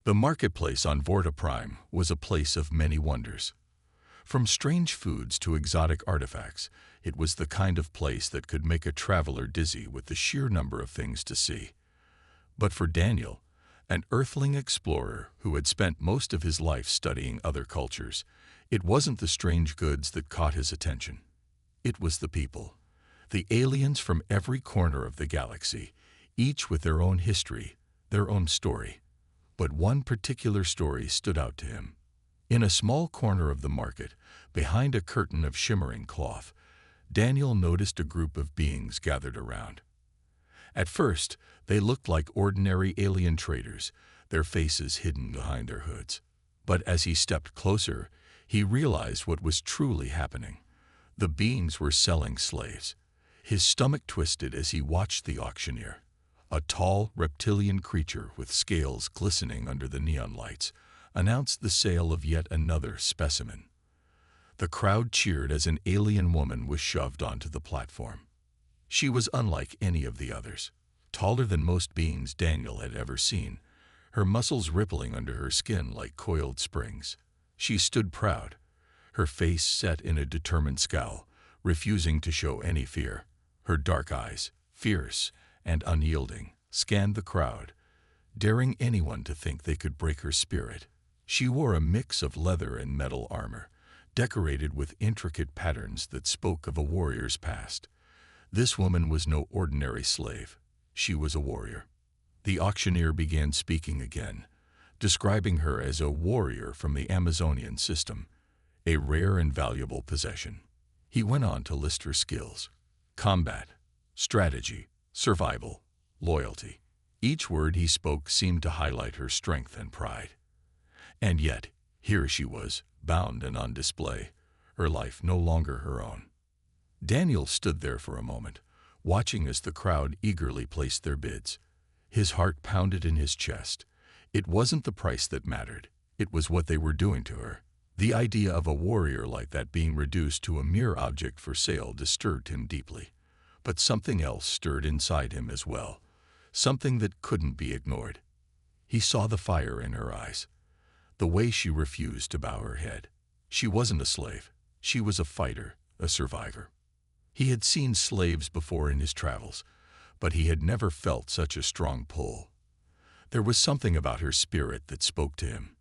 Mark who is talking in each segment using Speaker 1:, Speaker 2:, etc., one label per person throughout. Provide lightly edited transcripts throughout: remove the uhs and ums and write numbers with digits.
Speaker 1: The marketplace on Vorta Prime was a place of many wonders. From strange foods to exotic artifacts, it was the kind of place that could make a traveler dizzy with the sheer number of things to see. But for Daniel, an Earthling explorer who had spent most of his life studying other cultures, it wasn't the strange goods that caught his attention. It was the people. The aliens from every corner of the galaxy, each with their own history, their own story. But one particular story stood out to him. In a small corner of the market, behind a curtain of shimmering cloth, Daniel noticed a group of beings gathered around. At first, they looked like ordinary alien traders, their faces hidden behind their hoods. But as he stepped closer, he realized what was truly happening. The beings were selling slaves. His stomach twisted as he watched the auctioneer, a tall, reptilian creature with scales glistening under the neon lights, announced the sale of yet another specimen. The crowd cheered as an alien woman was shoved onto the platform. She was unlike any of the others, taller than most beings Daniel had ever seen, her muscles rippling under her skin like coiled springs. She stood proud, her face set in a determined scowl, refusing to show any fear. Her dark eyes, fierce and unyielding, scanned the crowd, daring anyone to think they could break her spirit. She wore a mix of leather and metal armor, decorated with intricate patterns that spoke of a warrior's past. This woman was no ordinary slave. She was a warrior. The auctioneer began speaking again, describing her as a warrior from the Amazonian system, a rare and valuable possession. He went on to list her skills: combat, strategy, survival, loyalty. Each word he spoke seemed to highlight her strength and pride. And yet, here she was, bound and on display, her life no longer her own. Daniel stood there for a moment, watching as the crowd eagerly placed their bids. His heart pounded in his chest. It wasn't the price that mattered, it was what they were doing to her. The idea of a warrior like that being reduced to a mere object for sale disturbed him deeply. But something else stirred inside him as well, something that couldn't be ignored. He saw the fire in her eyes, the way she refused to bow her head. She wasn't a slave, she was a fighter, a survivor. He had seen slaves before in his travels, but he had never felt such a strong pull. There was something about her spirit that spoke to him,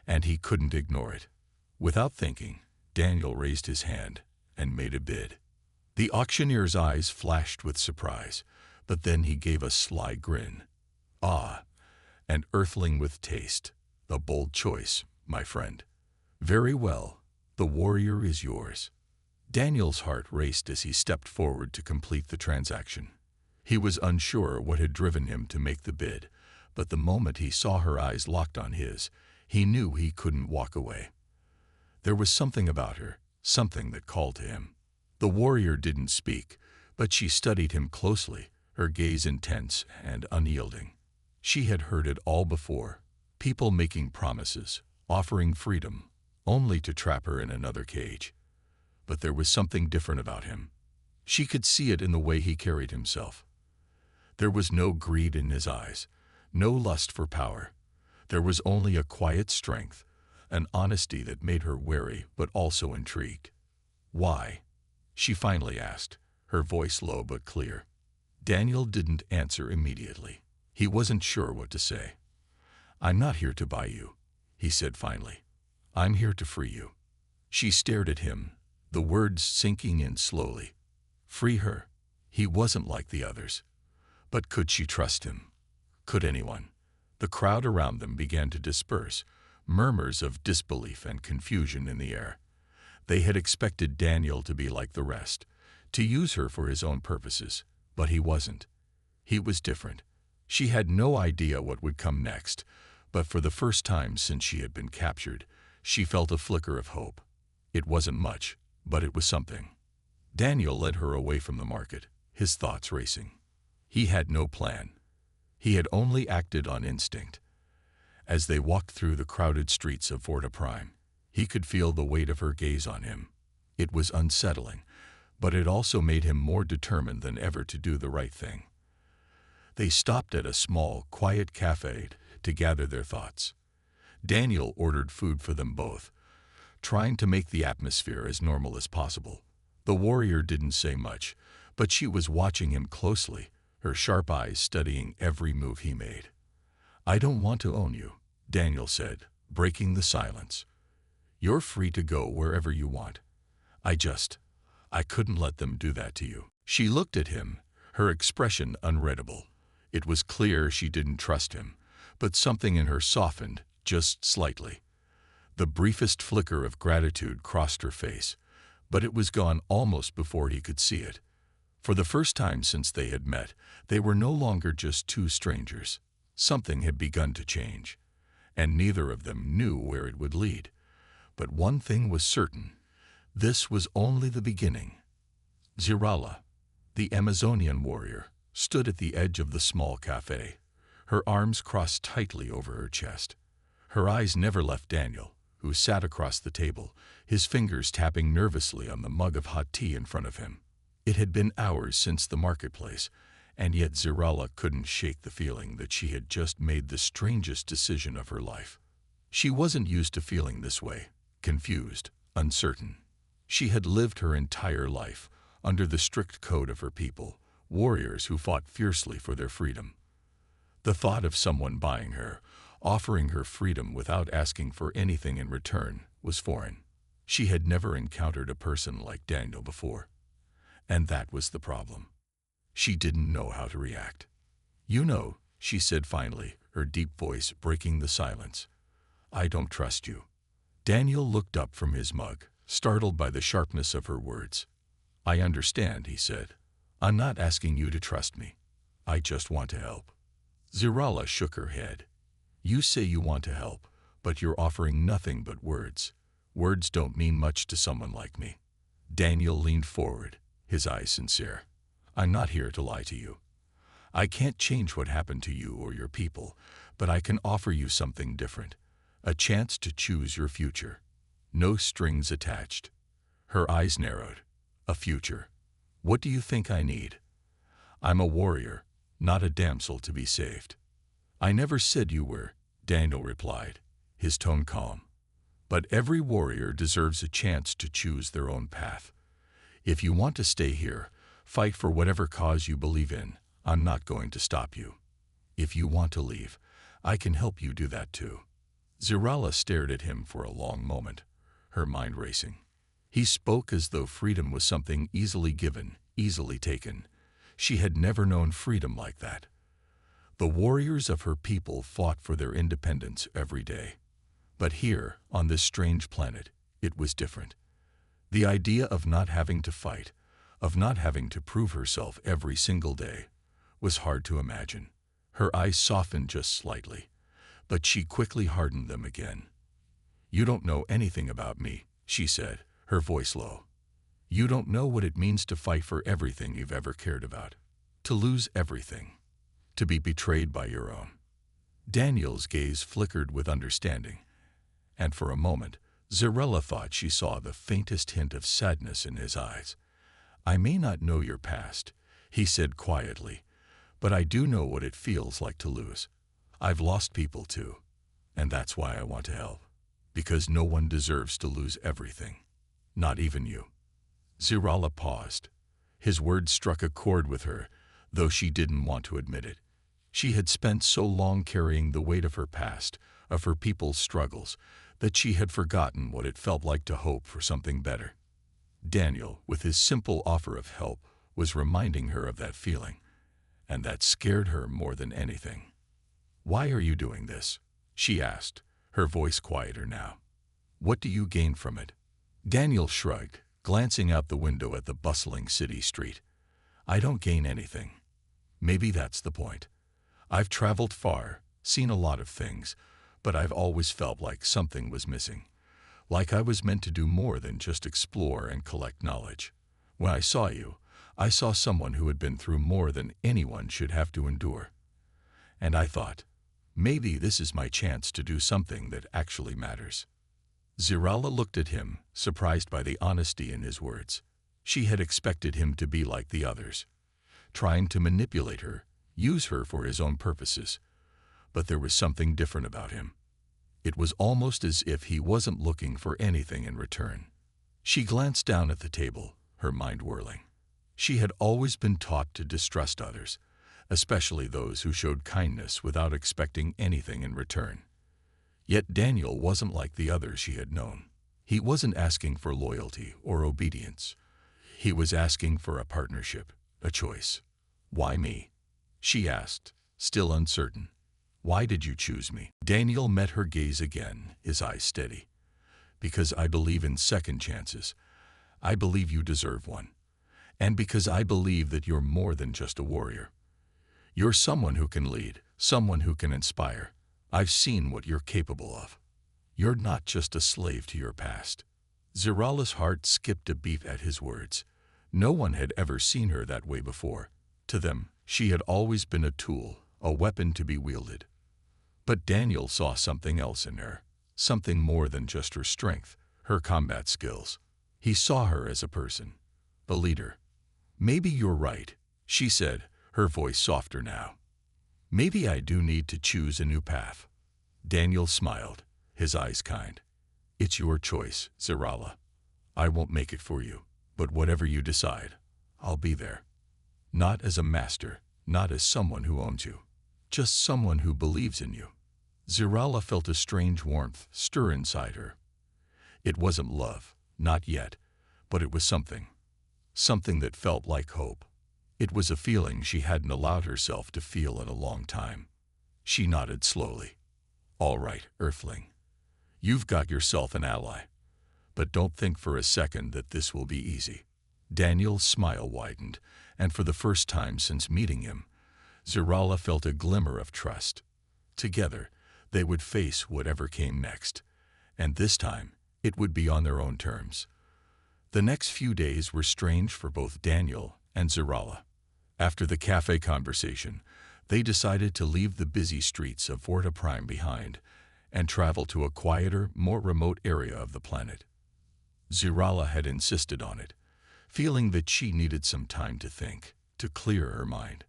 Speaker 1: and he couldn't ignore it. Without thinking, Daniel raised his hand and made a bid. The auctioneer's eyes flashed with surprise, but then he gave a sly grin. "Ah, an Earthling with taste. A bold choice, my friend. Very well, the warrior is yours." Daniel's heart raced as he stepped forward to complete the transaction. He was unsure what had driven him to make the bid, but the moment he saw her eyes locked on his, he knew he couldn't walk away. There was something about her, something that called to him. The warrior didn't speak, but she studied him closely, her gaze intense and unyielding. She had heard it all before. People making promises, offering freedom, only to trap her in another cage. But there was something different about him. She could see it in the way he carried himself. There was no greed in his eyes, no lust for power. There was only a quiet strength, an honesty that made her wary but also intrigued. "Why?" she finally asked, her voice low but clear. Daniel didn't answer immediately. He wasn't sure what to say. "I'm not here to buy you," he said finally. "I'm here to free you." She stared at him, the words sinking in slowly. Free her? He wasn't like the others. But could she trust him? Could anyone? The crowd around them began to disperse, murmurs of disbelief and confusion in the air. They had expected Daniel to be like the rest, to use her for his own purposes, but he wasn't. He was different. She had no idea what would come next, but for the first time since she had been captured, she felt a flicker of hope. It wasn't much, but it was something. Daniel led her away from the market, his thoughts racing. He had no plan. He had only acted on instinct. As they walked through the crowded streets of Vorta Prime, he could feel the weight of her gaze on him. It was unsettling, but it also made him more determined than ever to do the right thing. They stopped at a small, quiet cafe to gather their thoughts. Daniel ordered food for them both, trying to make the atmosphere as normal as possible. The warrior didn't say much, but she was watching him closely, her sharp eyes studying every move he made. "I don't want to own you," Daniel said, breaking the silence. "You're free to go wherever you want. I couldn't let them do that to you." She looked at him, her expression unreadable. It was clear she didn't trust him, but something in her softened, just slightly. The briefest flicker of gratitude crossed her face, but it was gone almost before he could see it. For the first time since they had met, they were no longer just two strangers. Something had begun to change, and neither of them knew where it would lead. But one thing was certain. This was only the beginning. Zirala, the Amazonian warrior, stood at the edge of the small cafe, her arms crossed tightly over her chest. Her eyes never left Daniel, who sat across the table, his fingers tapping nervously on the mug of hot tea in front of him. It had been hours since the marketplace, and yet Zirala couldn't shake the feeling that she had just made the strangest decision of her life. She wasn't used to feeling this way, confused, uncertain. She had lived her entire life under the strict code of her people, warriors who fought fiercely for their freedom. The thought of someone buying her, offering her freedom without asking for anything in return, was foreign. She had never encountered a person like Daniel before. And that was the problem. She didn't know how to react. "You know," she said finally, her deep voice breaking the silence, "I don't trust you." Daniel looked up from his mug, startled by the sharpness of her words. "I understand," he said. "I'm not asking you to trust me. I just want to help." Zirala shook her head. "You say you want to help, but you're offering nothing but words. Words don't mean much to someone like me." Daniel leaned forward, his eyes sincere. "I'm not here to lie to you. I can't change what happened to you or your people, but I can offer you something different, a chance to choose your future. No strings attached." Her eyes narrowed. "A future. What do you think I need?" "I'm a warrior, not a damsel to be saved." "I never said you were," Daniel replied, his tone calm. "But every warrior deserves a chance to choose their own path. If you want to stay here, fight for whatever cause you believe in, I'm not going to stop you. If you want to leave, I can help you do that too." Zirala stared at him for a long moment, her mind racing. He spoke as though freedom was something easily given, easily taken. She had never known freedom like that. The warriors of her people fought for their independence every day. But here, on this strange planet, it was different. The idea of not having to fight, of not having to prove herself every single day, was hard to imagine. Her eyes softened just slightly, but she quickly hardened them again. "You don't know anything about me," she said, her voice low. "You don't know what it means to fight for everything you've ever cared about, to lose everything, to be betrayed by your own." Daniel's gaze flickered with understanding, and for a moment, Zirala thought she saw the faintest hint of sadness in his eyes. "I may not know your past," he said quietly, "but I do know what it feels like to lose. I've lost people too, and that's why I want to help. Because no one deserves to lose everything. Not even you." Zirala paused. His words struck a chord with her, though she didn't want to admit it. She had spent so long carrying the weight of her past, of her people's struggles, that she had forgotten what it felt like to hope for something better. Daniel, with his simple offer of help, was reminding her of that feeling, and that scared her more than anything. "Why are you doing this?" she asked, her voice quieter now. "What do you gain from it?" Daniel shrugged, glancing out the window at the bustling city street. "I don't gain anything. Maybe that's the point. I've traveled far, seen a lot of things, but I've always felt like something was missing. Like I was meant to do more than just explore and collect knowledge. When I saw you, I saw someone who had been through more than anyone should have to endure. And I thought, maybe this is my chance to do something that actually matters." Zirala looked at him, surprised by the honesty in his words. She had expected him to be like the others, trying to manipulate her, use her for his own purposes. but there was something different about him. It was almost as if he wasn't looking for anything in return. She glanced down at the table, her mind whirling. She had always been taught to distrust others, especially those who showed kindness without expecting anything in return. Yet Daniel wasn't like the others she had known. He wasn't asking for loyalty or obedience. He was asking for a partnership, a choice. "Why me?" she asked, still uncertain. "Why did you choose me?" Daniel met her gaze again, his eyes steady. "Because I believe in second chances. I believe you deserve one. And because I believe that you're more than just a warrior. You're someone who can lead, someone who can inspire. I've seen what you're capable of. You're not just a slave to your past." Zerala's heart skipped a beat at his words. No one had ever seen her that way before. To them, she had always been a tool, a weapon to be wielded. But Daniel saw something else in her, something more than just her strength, her combat skills. He saw her as a person, a leader. "Maybe you're right," she said, her voice softer now. "Maybe I do need to choose a new path." Daniel smiled, his eyes kind. "It's your choice, Zerala. I won't make it for you, but whatever you decide, I'll be there. Not as a master, not as someone who owns you, just someone who believes in you." Zerala felt a strange warmth stir inside her. It wasn't love, not yet, but it was something. Something that felt like hope. It was a feeling she hadn't allowed herself to feel in a long time. She nodded slowly. "All right, Earthling. You've got yourself an ally. But don't think for a second that this will be easy." Daniel's smile widened, and for the first time since meeting him, Zerala felt a glimmer of trust. Together, they would face whatever came next, and this time, it would be on their own terms. The next few days were strange for both Daniel and Zerala. After the cafe conversation, they decided to leave the busy streets of Vorta Prime behind and travel to a quieter, more remote area of the planet. Zerala had insisted on it, feeling that she needed some time to think, to clear her mind.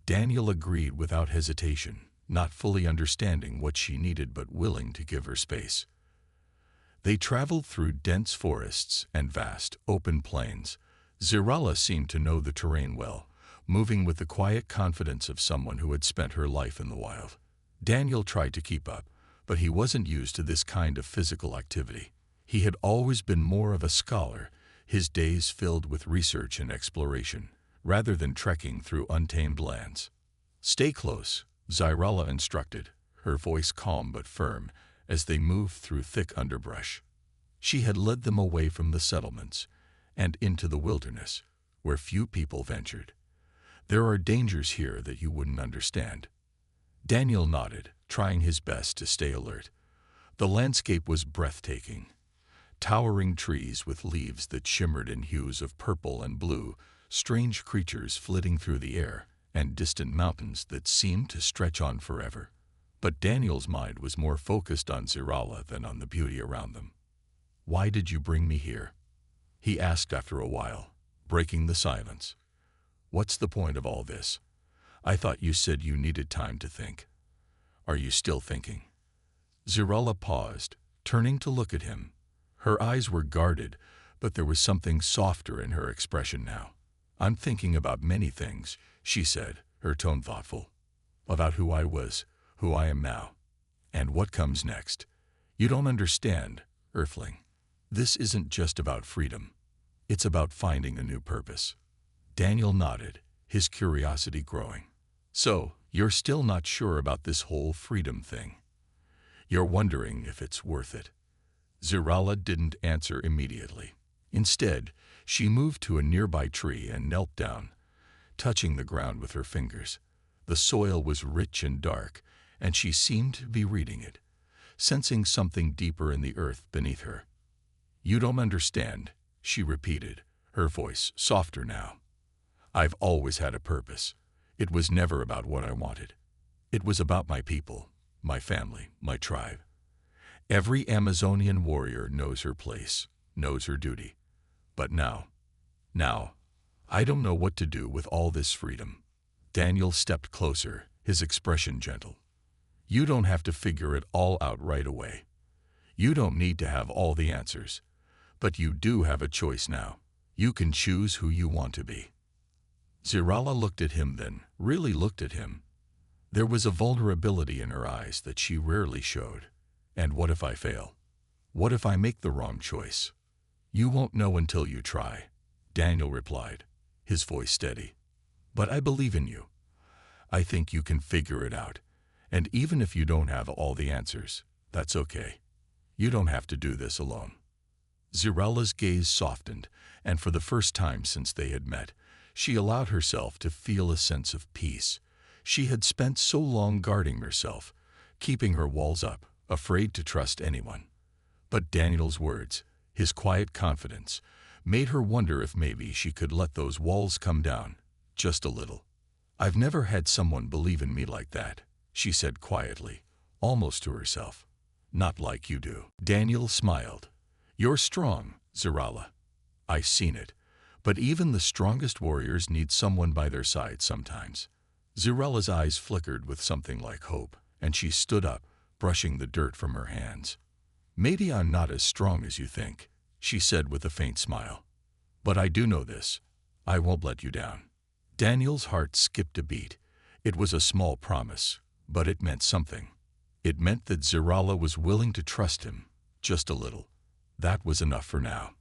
Speaker 1: Daniel agreed without hesitation, not fully understanding what she needed but willing to give her space. They traveled through dense forests and vast, open plains. Zerala seemed to know the terrain well, moving with the quiet confidence of someone who had spent her life in the wild. Daniel tried to keep up, but he wasn't used to this kind of physical activity. He had always been more of a scholar, his days filled with research and exploration, rather than trekking through untamed lands. "Stay close," Zerala instructed, her voice calm but firm, as they moved through thick underbrush. She had led them away from the settlements and into the wilderness, where few people ventured. "There are dangers here that you wouldn't understand." Daniel nodded, trying his best to stay alert. The landscape was breathtaking. Towering trees with leaves that shimmered in hues of purple and blue, strange creatures flitting through the air, and distant mountains that seemed to stretch on forever. But Daniel's mind was more focused on Zerala than on the beauty around them. "Why did you bring me here?" he asked after a while, breaking the silence. "What's the point of all this? I thought you said you needed time to think. Are you still thinking?" Zerala paused, turning to look at him. Her eyes were guarded, but there was something softer in her expression now. "I'm thinking about many things," she said, her tone thoughtful. "About who I was, who I am now, and what comes next. You don't understand, Earthling. This isn't just about freedom. It's about finding a new purpose." Daniel nodded, his curiosity growing. "So, you're still not sure about this whole freedom thing? You're wondering if it's worth it?" Zerala didn't answer immediately. Instead, she moved to a nearby tree and knelt down, touching the ground with her fingers. The soil was rich and dark, and she seemed to be reading it, sensing something deeper in the earth beneath her. "You don't understand," she repeated, her voice softer now. "I've always had a purpose. It was never about what I wanted. It was about my people, my family, my tribe. Every Amazonian warrior knows her place, knows her duty. But now, I don't know what to do with all this freedom." Daniel stepped closer, his expression gentle. You don't have to figure it all out right away. You don't need to have all the answers. But you do have a choice now. You can choose who you want to be. Zirala looked at him then, really looked at him. There was a vulnerability in her eyes that she rarely showed. And what if I fail? What if I make the wrong choice? You won't know until you try, Daniel replied, his voice steady. But I believe in you. I think you can figure it out. And even if you don't have all the answers, that's okay. You don't have to do this alone. Zirala's gaze softened, and for the first time since they had met, she allowed herself to feel a sense of peace. She had spent so long guarding herself, keeping her walls up, afraid to trust anyone. But Daniel's words, his quiet confidence, made her wonder if maybe she could let those walls come down, just a little. I've never had someone believe in me like that, she said quietly, almost to herself. Not like you do. Daniel smiled. You're strong, Zirala. I've seen it. But even the strongest warriors need someone by their side sometimes. Zirala's eyes flickered with something like hope, and she stood up, brushing the dirt from her hands. Maybe I'm not as strong as you think, she said with a faint smile. But I do know this. I won't let you down. Daniel's heart skipped a beat. It was a small promise, but it meant something. It meant that Zirala was willing to trust him, just a little. That was enough for now.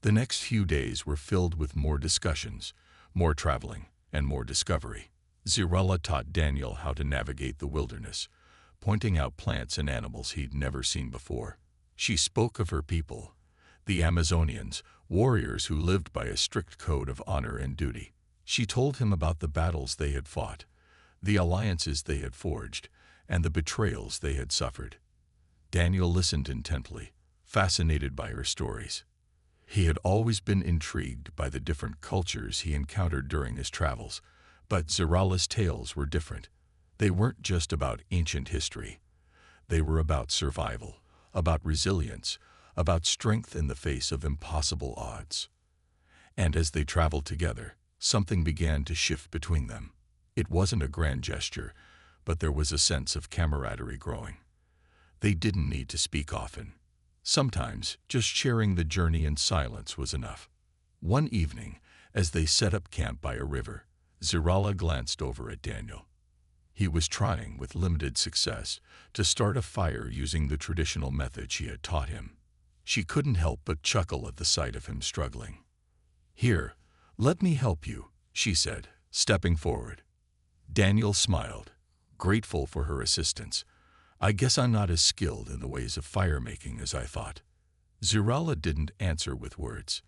Speaker 1: The next few days were filled with more discussions, more traveling, and more discovery. Zirala taught Daniel how to navigate the wilderness, pointing out plants and animals he'd never seen before. She spoke of her people, the Amazonians, warriors who lived by a strict code of honor and duty. She told him about the battles they had fought, the alliances they had forged, and the betrayals they had suffered. Daniel listened intently, fascinated by her stories. He had always been intrigued by the different cultures he encountered during his travels, but Zirala's tales were different. They weren't just about ancient history. They were about survival, about resilience, about strength in the face of impossible odds. And as they traveled together, something began to shift between them. It wasn't a grand gesture, but there was a sense of camaraderie growing. They didn't need to speak often. Sometimes, just sharing the journey in silence was enough. One evening, as they set up camp by a river, Zirala glanced over at Daniel. He was trying, with limited success, to start a fire using the traditional method she had taught him. She couldn't help but chuckle at the sight of him struggling. "Here, let me help you," she said, stepping forward. Daniel smiled, grateful for her assistance. "I guess I'm not as skilled in the ways of fire-making as I thought." Zirala didn't answer with words.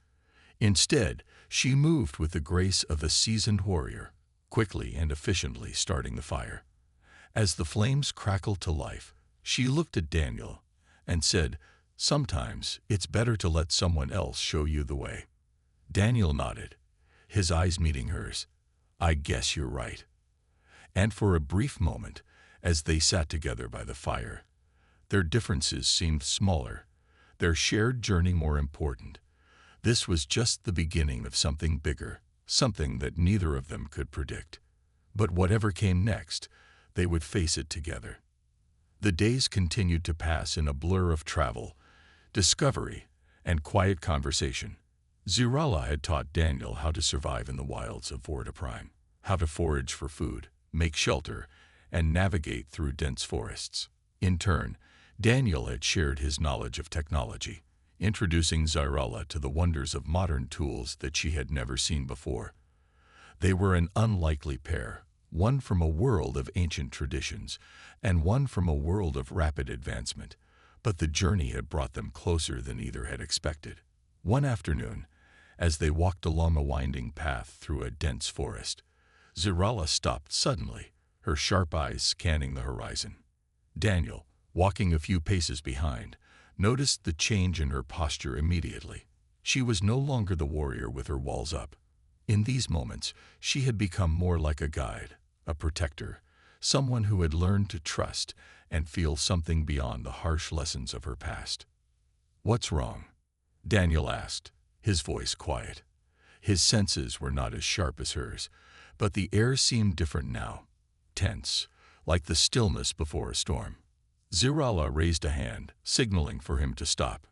Speaker 1: Instead, she moved with the grace of a seasoned warrior, quickly and efficiently starting the fire. As the flames crackled to life, she looked at Daniel and said, "Sometimes it's better to let someone else show you the way." Daniel nodded, his eyes meeting hers. "I guess you're right." And for a brief moment, as they sat together by the fire, their differences seemed smaller, their shared journey more important. This was just the beginning of something bigger, something that neither of them could predict. But whatever came next, they would face it together. The days continued to pass in a blur of travel, discovery, and quiet conversation. Zirala had taught Daniel how to survive in the wilds of Vortiprime, how to forage for food, make shelter, and navigate through dense forests. In turn, Daniel had shared his knowledge of technology, introducing Zirala to the wonders of modern tools that she had never seen before. They were an unlikely pair, one from a world of ancient traditions, and one from a world of rapid advancement, but the journey had brought them closer than either had expected. One afternoon, as they walked along a winding path through a dense forest, Zirala stopped suddenly, her sharp eyes scanning the horizon. Daniel, walking a few paces behind, noticed the change in her posture immediately. She was no longer the warrior with her walls up. In these moments, she had become more like a guide, a protector, someone who had learned to trust and feel something beyond the harsh lessons of her past. "What's wrong?" Daniel asked, his voice quiet. His senses were not as sharp as hers, but the air seemed different now, tense, like the stillness before a storm. Zirala raised a hand, signaling for him to stop.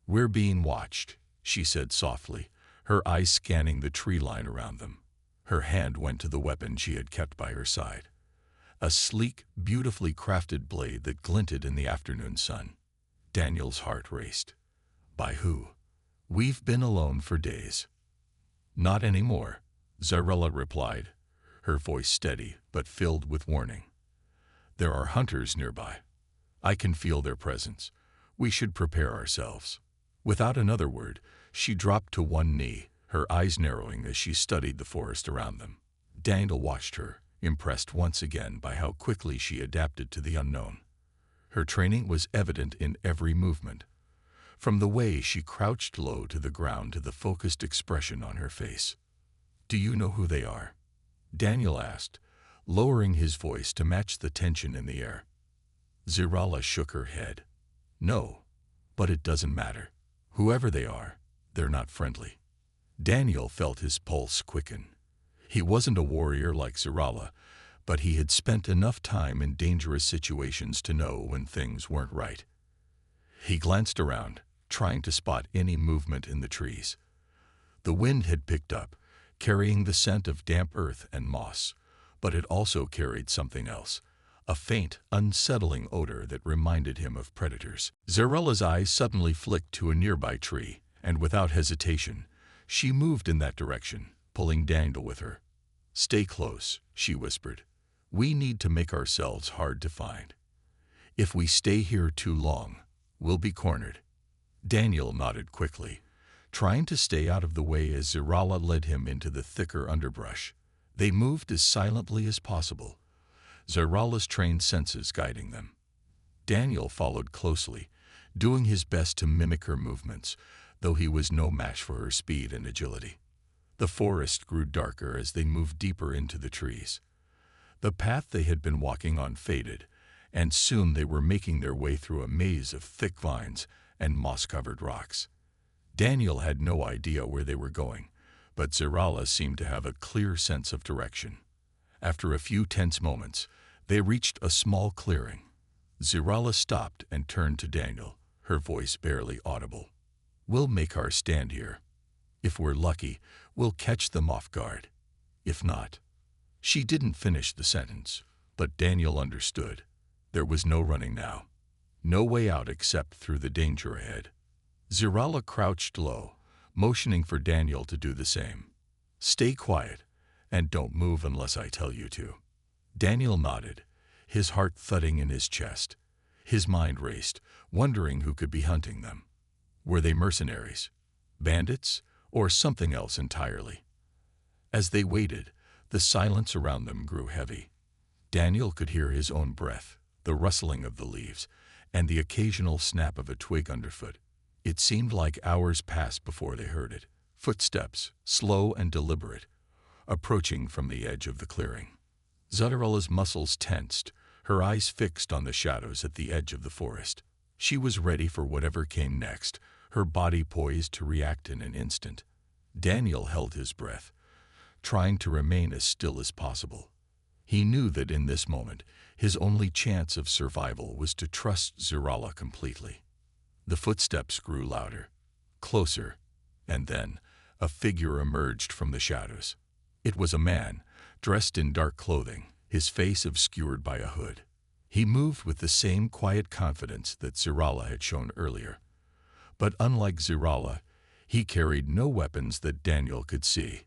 Speaker 1: "We're being watched," she said softly, her eyes scanning the tree line around them. Her hand went to the weapon she had kept by her side. A sleek, beautifully crafted blade that glinted in the afternoon sun. Daniel's heart raced. By who? "We've been alone for days." "Not anymore," Zirala replied, her voice steady but filled with warning. "There are hunters nearby. I can feel their presence. We should prepare ourselves." Without another word, she dropped to one knee, her eyes narrowing as she studied the forest around them. Daniel watched her, impressed once again by how quickly she adapted to the unknown. Her training was evident in every movement, from the way she crouched low to the ground to the focused expression on her face. "Do you know who they are?" Daniel asked, lowering his voice to match the tension in the air. Zirala shook her head. "No, but it doesn't matter. Whoever they are, they're not friendly." Daniel felt his pulse quicken. He wasn't a warrior like Zirala, but he had spent enough time in dangerous situations to know when things weren't right. He glanced around, trying to spot any movement in the trees. The wind had picked up, carrying the scent of damp earth and moss, but it also carried something else, a faint, unsettling odor that reminded him of predators. Zirala's eyes suddenly flicked to a nearby tree, and without hesitation, she moved in that direction, pulling Daniel with her. "Stay close," she whispered. "We need to make ourselves hard to find. If we stay here too long, we'll be cornered." Daniel nodded quickly, trying to stay out of the way as Zirala led him into the thicker underbrush. They moved as silently as possible, Zirala's trained senses guiding them. Daniel followed closely, doing his best to mimic her movements, though he was no match for her speed and agility. The forest grew darker as they moved deeper into the trees. The path they had been walking on faded, and soon they were making their way through a maze of thick vines and moss-covered rocks. Daniel had no idea where they were going, but Zirala seemed to have a clear sense of direction. After a few tense moments, they reached a small clearing. Zirala stopped and turned to Daniel, her voice barely audible. "We'll make our stand here. If we're lucky, we'll catch them off guard. If not..." She didn't finish the sentence, but Daniel understood. There was no running now. No way out except through the danger ahead. Zirala crouched low, motioning for Daniel to do the same. "Stay quiet, and don't move unless I tell you to." Daniel nodded, his heart thudding in his chest. His mind raced, wondering who could be hunting them. Were they mercenaries, bandits, or something else entirely? As they waited, the silence around them grew heavy. Daniel could hear his own breath, the rustling of the leaves, and the occasional snap of a twig underfoot. It seemed like hours passed before they heard it. Footsteps, slow and deliberate, approaching from the edge of the clearing. Zirala's muscles tensed, her eyes fixed on the shadows at the edge of the forest. She was ready for whatever came next, her body poised to react in an instant. Daniel held his breath, trying to remain as still as possible. He knew that in this moment, his only chance of survival was to trust Zirala completely. The footsteps grew louder, closer, and then a figure emerged from the shadows. It was a man, dressed in dark clothing, his face obscured by a hood. He moved with the same quiet confidence that Zirala had shown earlier. But unlike Zirala, he carried no weapons that Daniel could see.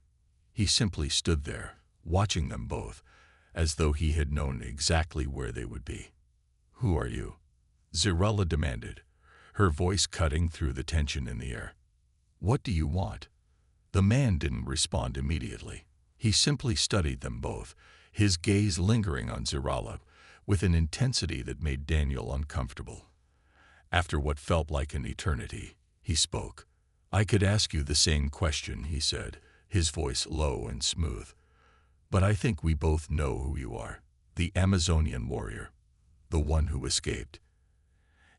Speaker 1: He simply stood there, watching them both, as though he had known exactly where they would be. "Who are you?" Zirala demanded, her voice cutting through the tension in the air. "What do you want?" The man didn't respond immediately. He simply studied them both, his gaze lingering on Zirala with an intensity that made Daniel uncomfortable. After what felt like an eternity, he spoke. "I could ask you the same question," he said, his voice low and smooth. "But I think we both know who you are. The Amazonian warrior, the one who escaped.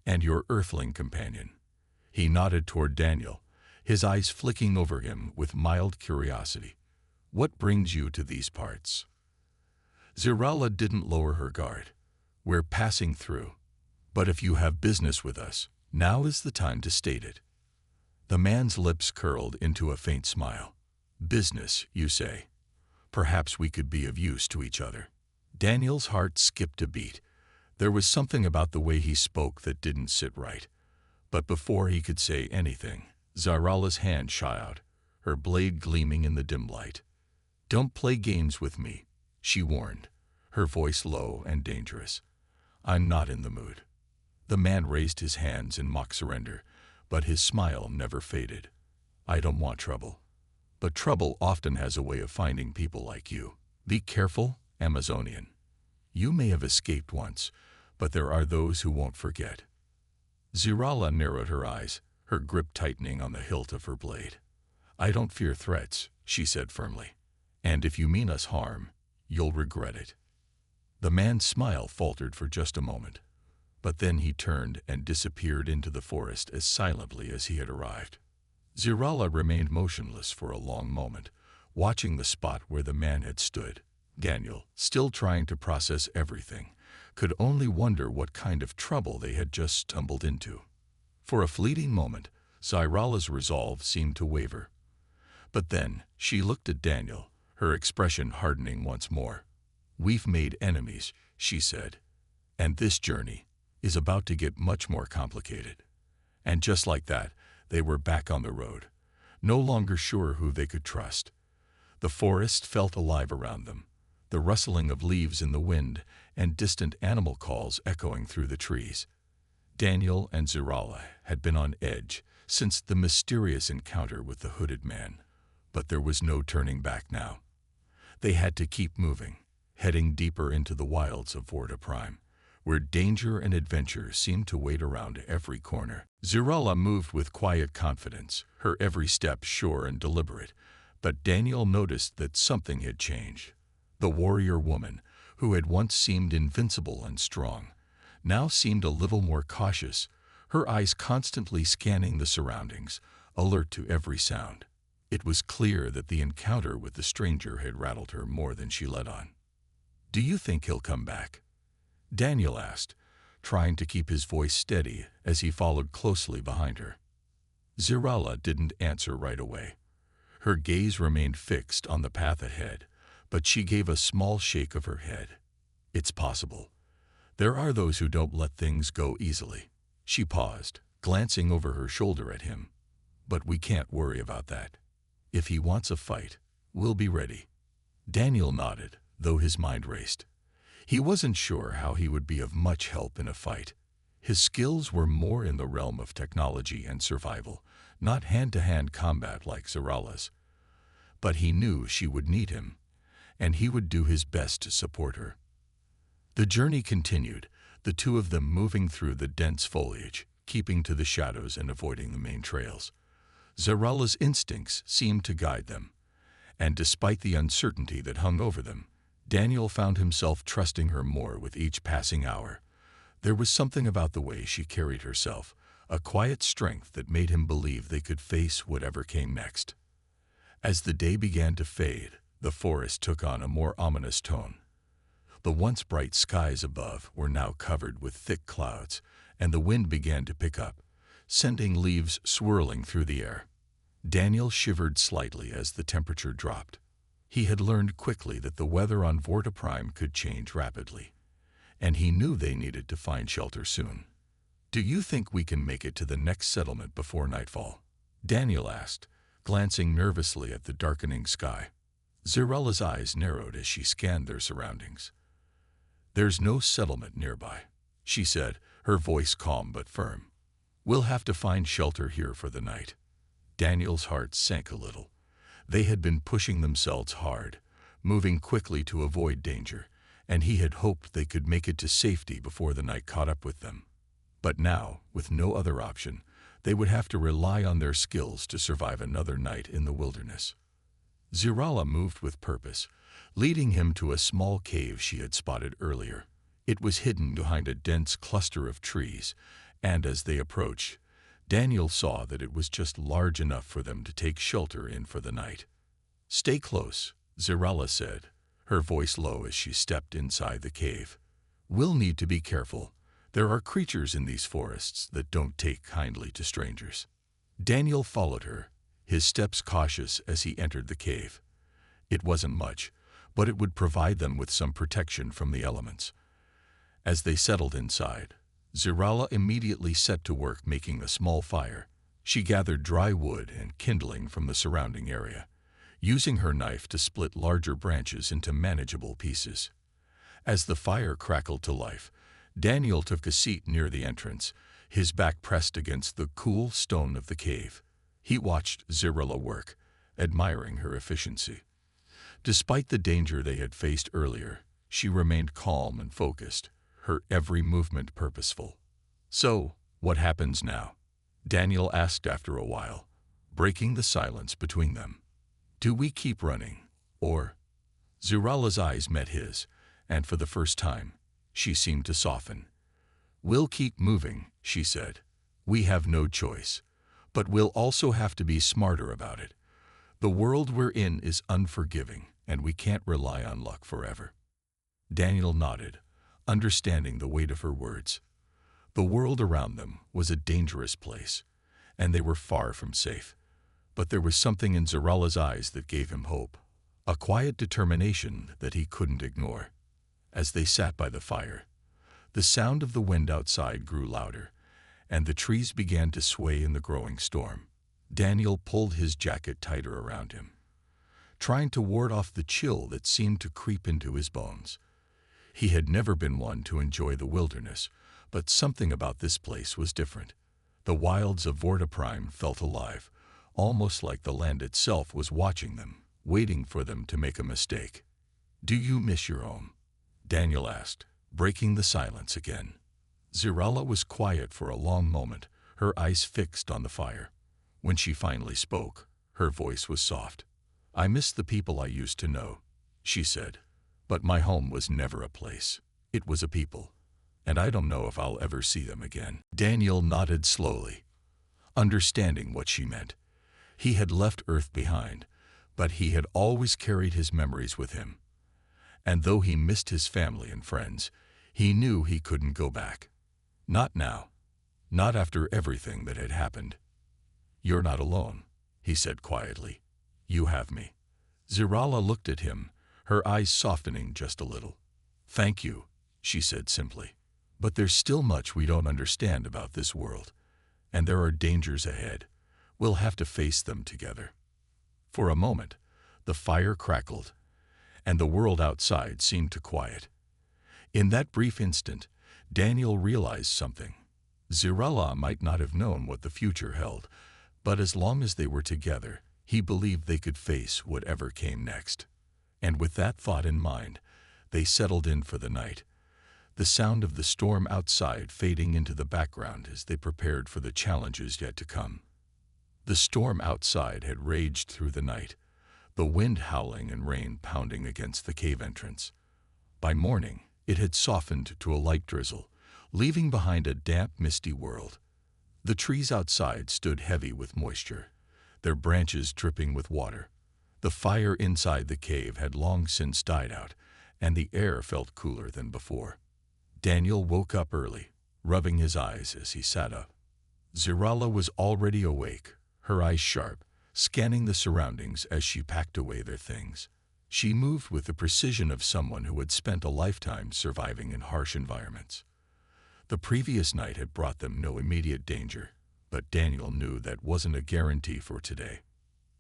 Speaker 1: And your Earthling companion." He nodded toward Daniel, his eyes flicking over him with mild curiosity. "What brings you to these parts?" Zirala didn't lower her guard. "We're passing through. But if you have business with us, now is the time to state it." The man's lips curled into a faint smile. "Business, you say? Perhaps we could be of use to each other." Daniel's heart skipped a beat. There was something about the way he spoke that didn't sit right. But before he could say anything, Zarala's hand shot out, her blade gleaming in the dim light. "Don't play games with me," she warned, her voice low and dangerous. "I'm not in the mood." The man raised his hands in mock surrender, but his smile never faded. "I don't want trouble. But trouble often has a way of finding people like you. Be careful, Amazonian. You may have escaped once, but there are those who won't forget." Zarala narrowed her eyes, her grip tightening on the hilt of her blade. "I don't fear threats," she said firmly. "And if you mean us harm, you'll regret it." The man's smile faltered for just a moment, but then he turned and disappeared into the forest as silently as he had arrived. Zarala remained motionless for a long moment, watching the spot where the man had stood. Daniel, still trying to process everything, could only wonder what kind of trouble they had just stumbled into. For a fleeting moment, Zarala's resolve seemed to waver. But then she looked at Daniel, her expression hardening once more. "We've made enemies," she said, "and this journey is about to get much more complicated." And just like that, they were back on the road, no longer sure who they could trust. The forest felt alive around them, the rustling of leaves in the wind and distant animal calls echoing through the trees. Daniel and Zarala had been on edge since the mysterious encounter with the hooded man, but there was no turning back now. They had to keep moving, heading deeper into the wilds of Vorta Prime, where danger and adventure seemed to wait around every corner. Zarala moved with quiet confidence, her every step sure and deliberate, but Daniel noticed that something had changed. The warrior woman, who had once seemed invincible and strong, now seemed a little more cautious, her eyes constantly scanning the surroundings, alert to every sound. It was clear that the encounter with the stranger had rattled her more than she let on. "Do you think he'll come back?" Daniel asked, trying to keep his voice steady as he followed closely behind her. Zarala didn't answer right away. Her gaze remained fixed on the path ahead, but she gave a small shake of her head. "It's possible. There are those who don't let things go easily." She paused, glancing over her shoulder at him. "But we can't worry about that. If he wants a fight, we'll be ready." Daniel nodded, though his mind raced. He wasn't sure how he would be of much help in a fight. His skills were more in the realm of technology and survival, not hand-to-hand combat like Zarala's. But he knew she would need him, and he would do his best to support her. The journey continued, the two of them moving through the dense foliage, keeping to the shadows and avoiding the main trails. Zarala's instincts seemed to guide them, and despite the uncertainty that hung over them, Daniel found himself trusting her more with each passing hour. There was something about the way she carried herself, a quiet strength that made him believe they could face whatever came next. As the day began to fade, the forest took on a more ominous tone. The once bright skies above were now covered with thick clouds, and the wind began to pick up, sending leaves swirling through the air. Daniel shivered slightly as the temperature dropped. He had learned quickly that the weather on Vorta Prime could change rapidly, and he knew they needed to find shelter soon. "Do you think we can make it to the next settlement before nightfall?" Daniel asked, glancing nervously at the darkening sky. Zarala's eyes narrowed as she scanned their surroundings. "There's no settlement nearby," she said, her voice calm but firm. "We'll have to find shelter here for the night." Daniel's heart sank a little. They had been pushing themselves hard, moving quickly to avoid danger, and he had hoped they could make it to safety before the night caught up with them. But now, with no other option, they would have to rely on their skills to survive another night in the wilderness. Zarala moved with purpose, leading him to a small cave she had spotted earlier. It was hidden behind a dense cluster of trees, and as they approached, Daniel saw that it was just large enough for them to take shelter in for the night. "Stay close," Zarala said, her voice low as she stepped inside the cave. We'll need to be careful. There are creatures in these forests that don't take kindly to strangers." Daniel followed her, his steps cautious as he entered the cave. It wasn't much, but it would provide them with some protection from the elements. As they settled inside, Zirala immediately set to work making a small fire. She gathered dry wood and kindling from the surrounding area, using her knife to split larger branches into manageable pieces. As the fire crackled to life, Daniel took a seat near the entrance, his back pressed against the cool stone of the cave. He watched Zirala work, admiring her efficiency. Despite the danger they had faced earlier, she remained calm and focused, her every movement purposeful. "So, what happens now?" Daniel asked after a while, breaking the silence between them. "Do we keep running, or—" Zirala's eyes met his, and for the first time, she seemed to soften. "We'll keep moving," she said. "We have no choice, but we'll also have to be smarter about it. The world we're in is unforgiving, and we can't rely on luck forever." Daniel nodded, understanding the weight of her words. The world around them was a dangerous place, and they were far from safe. But there was something in Zirala's eyes that gave him hope, a quiet determination that he couldn't ignore. As they sat by the fire, the sound of the wind outside grew louder, and the trees began to sway in the growing storm. Daniel pulled his jacket tighter around him, trying to ward off the chill that seemed to creep into his bones. He had never been one to enjoy the wilderness, but something about this place was different. The wilds of Vortiprime felt alive, almost like the land itself was watching them, waiting for them to make a mistake. "Do you miss your home?" Daniel asked, breaking the silence again. Zirala was quiet for a long moment, her eyes fixed on the fire. When she finally spoke, her voice was soft. "I miss the people I used to know," she said. "But my home was never a place. It was a people, and I don't know if I'll ever see them again." Daniel nodded slowly, understanding what she meant. He had left Earth behind, but he had always carried his memories with him. And though he missed his family and friends, he knew he couldn't go back. Not now. Not after everything that had happened. "You're not alone," he said quietly. "You have me." Zirala looked at him, her eyes softening just a little. "Thank you," she said simply. "But there's still much we don't understand about this world, and there are dangers ahead. We'll have to face them together." For a moment, the fire crackled, and the world outside seemed to quiet. In that brief instant, Daniel realized something. Zirala might not have known what the future held, but as long as they were together, he believed they could face whatever came next. And with that thought in mind, they settled in for the night, the sound of the storm outside fading into the background as they prepared for the challenges yet to come. The storm outside had raged through the night, the wind howling and rain pounding against the cave entrance. By morning, it had softened to a light drizzle, leaving behind a damp, misty world. The trees outside stood heavy with moisture, their branches dripping with water. The fire inside the cave had long since died out, and the air felt cooler than before. Daniel woke up early, rubbing his eyes as he sat up. Zirala was already awake, her eyes sharp, scanning the surroundings as she packed away their things. She moved with the precision of someone who had spent a lifetime surviving in harsh environments. The previous night had brought them no immediate danger, but Daniel knew that wasn't a guarantee for today.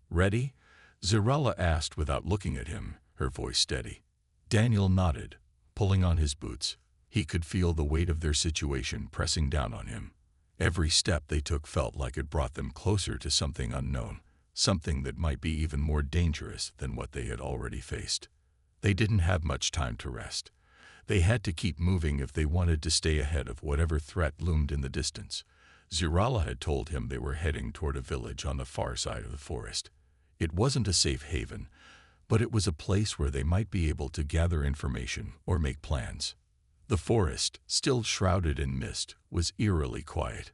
Speaker 1: "Ready?" Zirala asked without looking at him, her voice steady. Daniel nodded, pulling on his boots. He could feel the weight of their situation pressing down on him. Every step they took felt like it brought them closer to something unknown, something that might be even more dangerous than what they had already faced. They didn't have much time to rest. They had to keep moving if they wanted to stay ahead of whatever threat loomed in the distance. Zirala had told him they were heading toward a village on the far side of the forest. It wasn't a safe haven, but it was a place where they might be able to gather information or make plans. The forest, still shrouded in mist, was eerily quiet.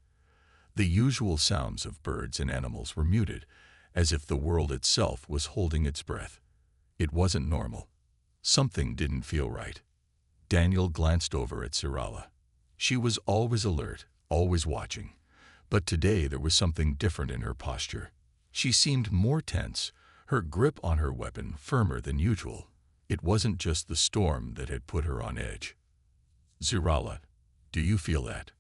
Speaker 1: The usual sounds of birds and animals were muted, as if the world itself was holding its breath. It wasn't normal. Something didn't feel right. Daniel glanced over at Zerala. She was always alert, always watching. But today there was something different in her posture. She seemed more tense, her grip on her weapon firmer than usual. It wasn't just the storm that had put her on edge. "Zerala, do you feel that?"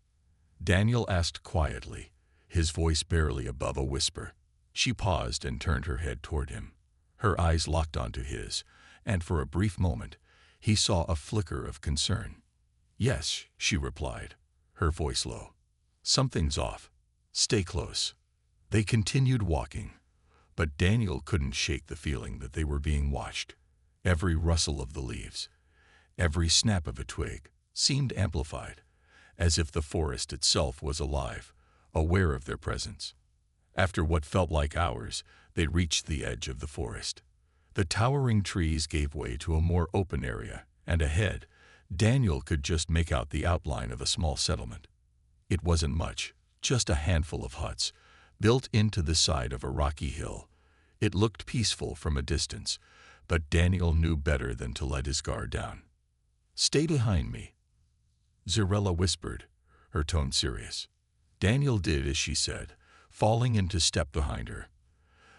Speaker 1: Daniel asked quietly, his voice barely above a whisper. She paused and turned her head toward him. Her eyes locked onto his, and for a brief moment, he saw a flicker of concern. "Yes," she replied, her voice low. "Something's off. Stay close." They continued walking, but Daniel couldn't shake the feeling that they were being watched. Every rustle of the leaves, every snap of a twig, seemed amplified, as if the forest itself was alive, aware of their presence. After what felt like hours, they reached the edge of the forest. The towering trees gave way to a more open area, and ahead, Daniel could just make out the outline of a small settlement. It wasn't much, just a handful of huts, built into the side of a rocky hill. It looked peaceful from a distance, but Daniel knew better than to let his guard down. "Stay behind me," Zerala whispered, her tone serious. Daniel did as she said, falling into step behind her.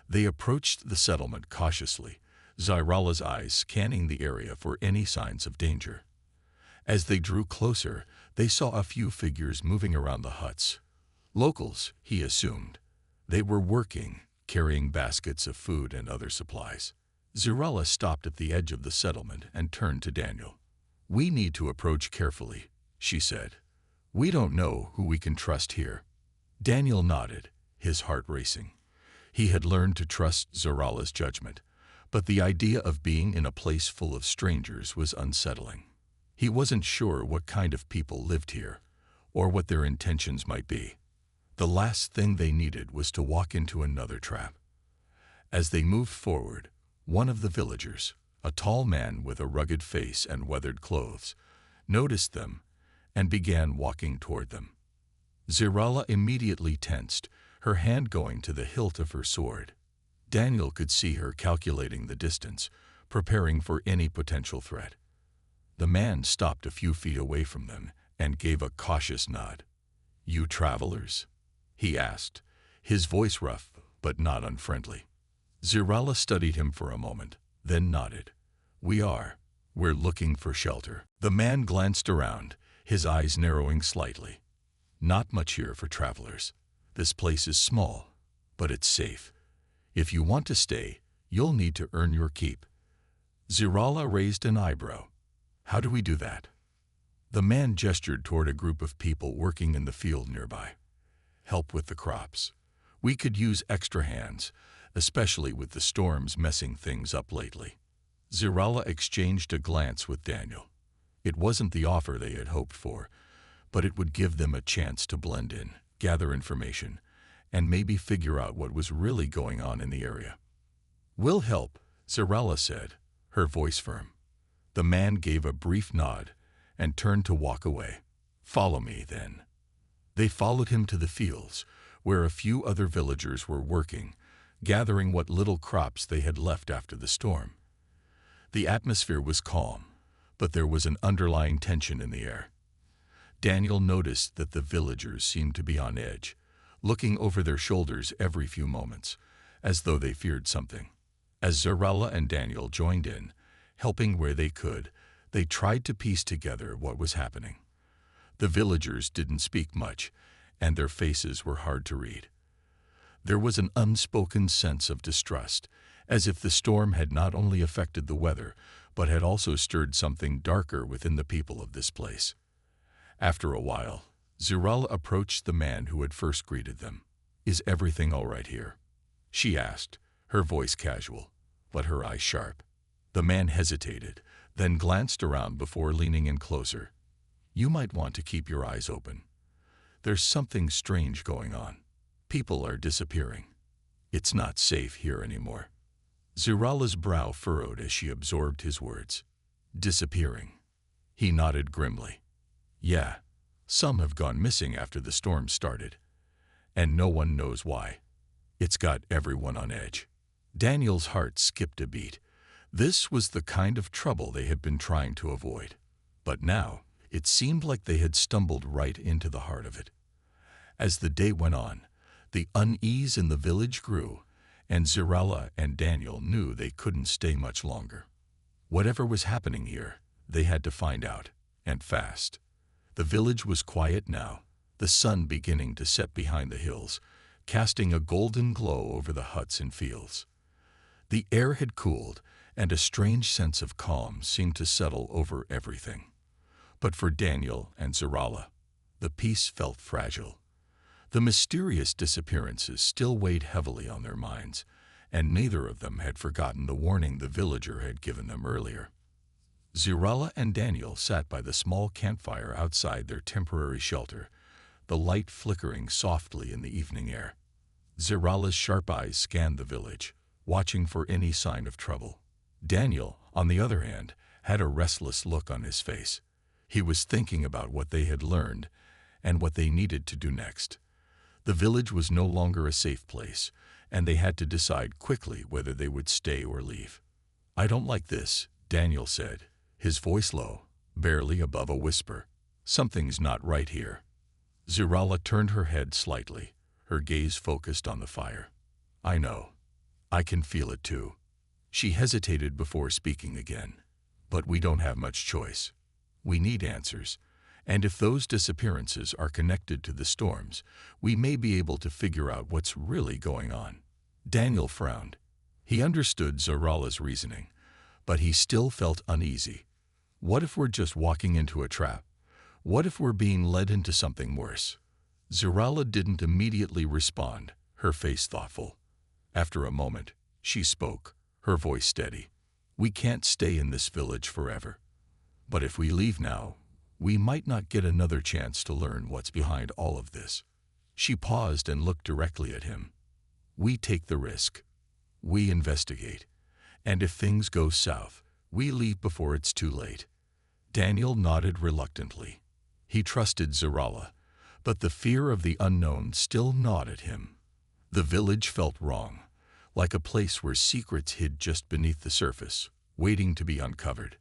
Speaker 1: They approached the settlement cautiously, Zerala's eyes scanning the area for any signs of danger. As they drew closer, they saw a few figures moving around the huts. Locals, he assumed. They were working, carrying baskets of food and other supplies. Zerala stopped at the edge of the settlement and turned to Daniel. "We need to approach carefully," she said. "We don't know who we can trust here." Daniel nodded, his heart racing. He had learned to trust Zerala's judgment, but the idea of being in a place full of strangers was unsettling. He wasn't sure what kind of people lived here, or what their intentions might be. The last thing they needed was to walk into another trap. As they moved forward, one of the villagers, a tall man with a rugged face and weathered clothes, noticed them and began walking toward them. Zerala immediately tensed, her hand going to the hilt of her sword. Daniel could see her calculating the distance, preparing for any potential threat. The man stopped a few feet away from them and gave a cautious nod. "You travelers?" he asked, his voice rough but not unfriendly. Zerala studied him for a moment, then nodded. We're looking for shelter." The man glanced around, his eyes narrowing slightly. "Not much here for travelers. This place is small, but it's safe. If you want to stay, you'll need to earn your keep." Zerala raised an eyebrow. "How do we do that?" The man gestured toward a group of people working in the field nearby. "Help with the crops. We could use extra hands, especially with the storms messing things up lately." Zerala exchanged a glance with Daniel. It wasn't the offer they had hoped for, but it would give them a chance to blend in, gather information, and maybe figure out what was really going on in the area. "We'll help," Zerala said, her voice firm. The man gave a brief nod and turned to walk away. "Follow me, then." They followed him to the fields, where a few other villagers were working, gathering what little crops they had left after the storm. The atmosphere was calm, but there was an underlying tension in the air. Daniel noticed that the villagers seemed to be on edge, looking over their shoulders every few moments, as though they feared something. As Zerala and Daniel joined in, helping where they could, they tried to piece together what was happening. The villagers didn't speak much, and their faces were hard to read. There was an unspoken sense of distrust, as if the storm had not only affected the weather, but had also stirred something darker within the people of this place. After a while, Zerala approached the man who had first greeted them. "Is everything all right here?" she asked, her voice casual, but her eyes sharp. The man hesitated, then glanced around before leaning in closer. "You might want to keep your eyes open. There's something strange going on. People are disappearing. It's not safe here anymore." Zerala's brow furrowed as she absorbed his words. "Disappearing." He nodded grimly. "Yeah, some have gone missing after the storm started, and no one knows why. It's got everyone on edge." Daniel's heart skipped a beat. This was the kind of trouble they had been trying to avoid. But now, it seemed like they had stumbled right into the heart of it. As the day went on, the unease in the village grew, and Zerala and Daniel knew they couldn't stay much longer. Whatever was happening here, they had to find out, and fast. The village was quiet now, the sun beginning to set behind the hills, casting a golden glow over the huts and fields. The air had cooled, and a strange sense of calm seemed to settle over everything. But for Daniel and Zerala, the peace felt fragile. The mysterious disappearances still weighed heavily on their minds, and neither of them had forgotten the warning the villager had given them earlier. Zerala and Daniel sat by the small campfire outside their temporary shelter, the light flickering softly in the evening air. Zerala's sharp eyes scanned the village, watching for any sign of trouble. Daniel, on the other hand, had a restless look on his face. He was thinking about what they had learned and what they needed to do next. The village was no longer a safe place, and they had to decide quickly whether they would stay or leave. "I don't like this," Daniel said, his voice low, barely above a whisper. "Something's not right here." Zerala turned her head slightly, her gaze focused on the fire. "I know. I can feel it too." She hesitated before speaking again. "But we don't have much choice. We need answers, and if those disappearances are connected to the storms, we may be able to figure out what's really going on." Daniel frowned. He understood Zerala's reasoning, but he still felt uneasy. What if we're just walking into a trap? What if we're being led into something worse? Zerala didn't immediately respond, her face thoughtful. After a moment, she spoke, her voice steady. "We can't stay in this village forever. But if we leave now, we might not get another chance to learn what's behind all of this." She paused and looked directly at him. "We take the risk. We investigate. And if things go south, we leave before it's too late." Daniel nodded reluctantly. He trusted Zerala, but the fear of the unknown still gnawed at him. The village felt wrong, like a place where secrets hid just beneath the surface, waiting to be uncovered.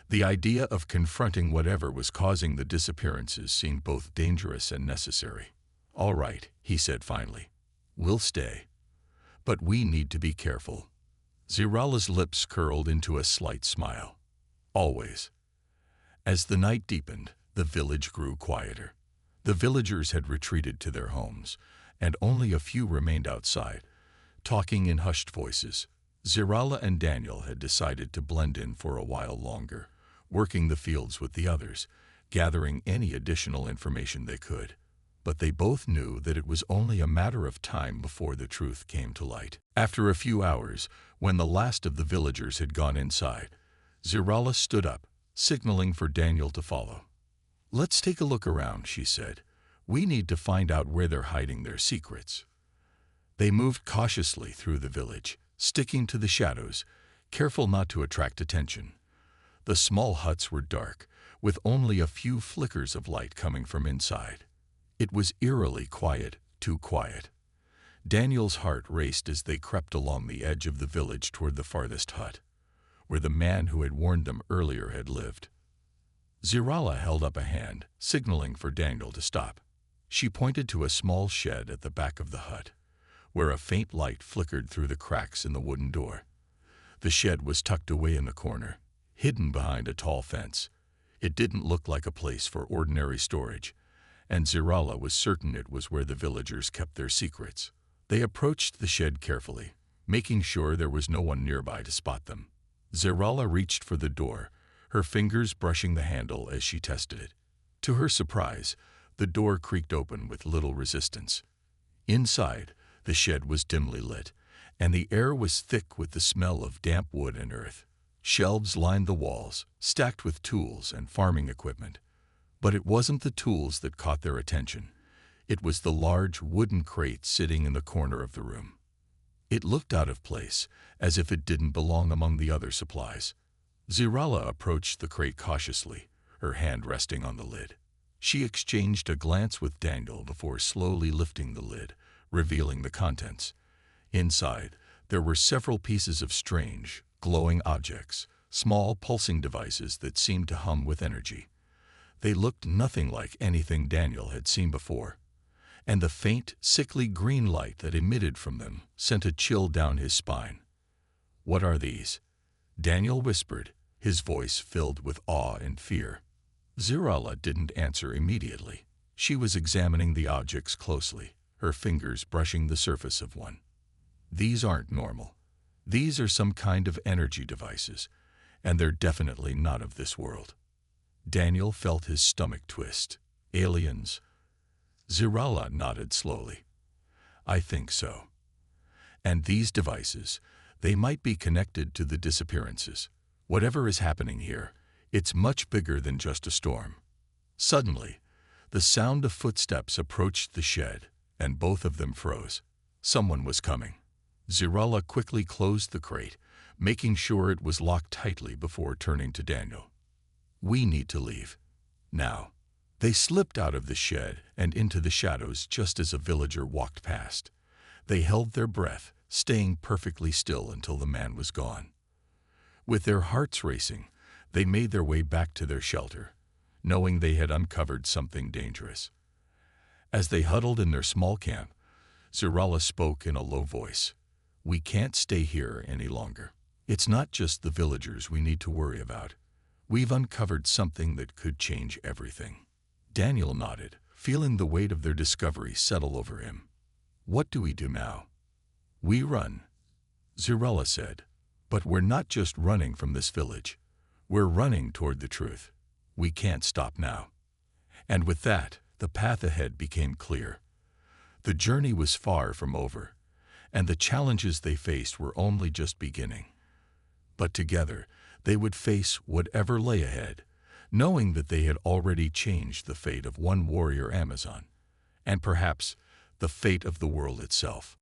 Speaker 1: The idea of confronting whatever was causing the disappearances seemed both dangerous and necessary. "All right," he said finally. "We'll stay. But we need to be careful." Zerala's lips curled into a slight smile. "Always." As the night deepened, the village grew quieter. The villagers had retreated to their homes, and only a few remained outside, talking in hushed voices. Zerala and Daniel had decided to blend in for a while longer, working the fields with the others, gathering any additional information they could. But they both knew that it was only a matter of time before the truth came to light. After a few hours, when the last of the villagers had gone inside, Zerala stood up, signaling for Daniel to follow. "Let's take a look around," she said. "We need to find out where they're hiding their secrets." They moved cautiously through the village, sticking to the shadows, careful not to attract attention. The small huts were dark, with only a few flickers of light coming from inside. It was eerily quiet, too quiet. Daniel's heart raced as they crept along the edge of the village toward the farthest hut, where the man who had warned them earlier had lived. Zerala held up a hand, signaling for Daniel to stop. She pointed to a small shed at the back of the hut, where a faint light flickered through the cracks in the wooden door. The shed was tucked away in the corner, hidden behind a tall fence. It didn't look like a place for ordinary storage, and Zerala was certain it was where the villagers kept their secrets. They approached the shed carefully, making sure there was no one nearby to spot them. Zerala reached for the door, her fingers brushing the handle as she tested it. To her surprise, the door creaked open with little resistance. Inside, the shed was dimly lit, and the air was thick with the smell of damp wood and earth. Shelves lined the walls, stacked with tools and farming equipment. But it wasn't the tools that caught their attention. It was the large wooden crate sitting in the corner of the room. It looked out of place, as if it didn't belong among the other supplies. Zerala approached the crate cautiously, her hand resting on the lid. She exchanged a glance with Daniel before slowly lifting the lid, revealing the contents. Inside, there were several pieces of strange, glowing objects, small pulsing devices that seemed to hum with energy. They looked nothing like anything Daniel had seen before, and the faint, sickly green light that emitted from them sent a chill down his spine. "What are these?" Daniel whispered, his voice filled with awe and fear. Zirala didn't answer immediately. She was examining the objects closely, her fingers brushing the surface of one. "These aren't normal. These are some kind of energy devices, and they're definitely not of this world." Daniel felt his stomach twist. "Aliens?" Zirala nodded slowly. "I think so. And these devices, they might be connected to the disappearances. Whatever is happening here, it's much bigger than just a storm." Suddenly, the sound of footsteps approached the shed, and both of them froze. Someone was coming. Zirala quickly closed the crate, making sure it was locked tightly before turning to Daniel. "We need to leave. Now." They slipped out of the shed and into the shadows just as a villager walked past. They held their breath, staying perfectly still until the man was gone. With their hearts racing, they made their way back to their shelter, knowing they had uncovered something dangerous. As they huddled in their small camp, Zirala spoke in a low voice. "We can't stay here any longer. It's not just the villagers we need to worry about. We've uncovered something that could change everything." Daniel nodded, feeling the weight of their discovery settle over him. "What do we do now?" "We run," Zirala said. "But we're not just running from this village. We're running toward the truth. We can't stop now." And with that, the path ahead became clear. The journey was far from over, and the challenges they faced were only just beginning. But together, they would face whatever lay ahead, knowing that they had already changed the fate of one warrior Amazon, and perhaps the fate of the world itself.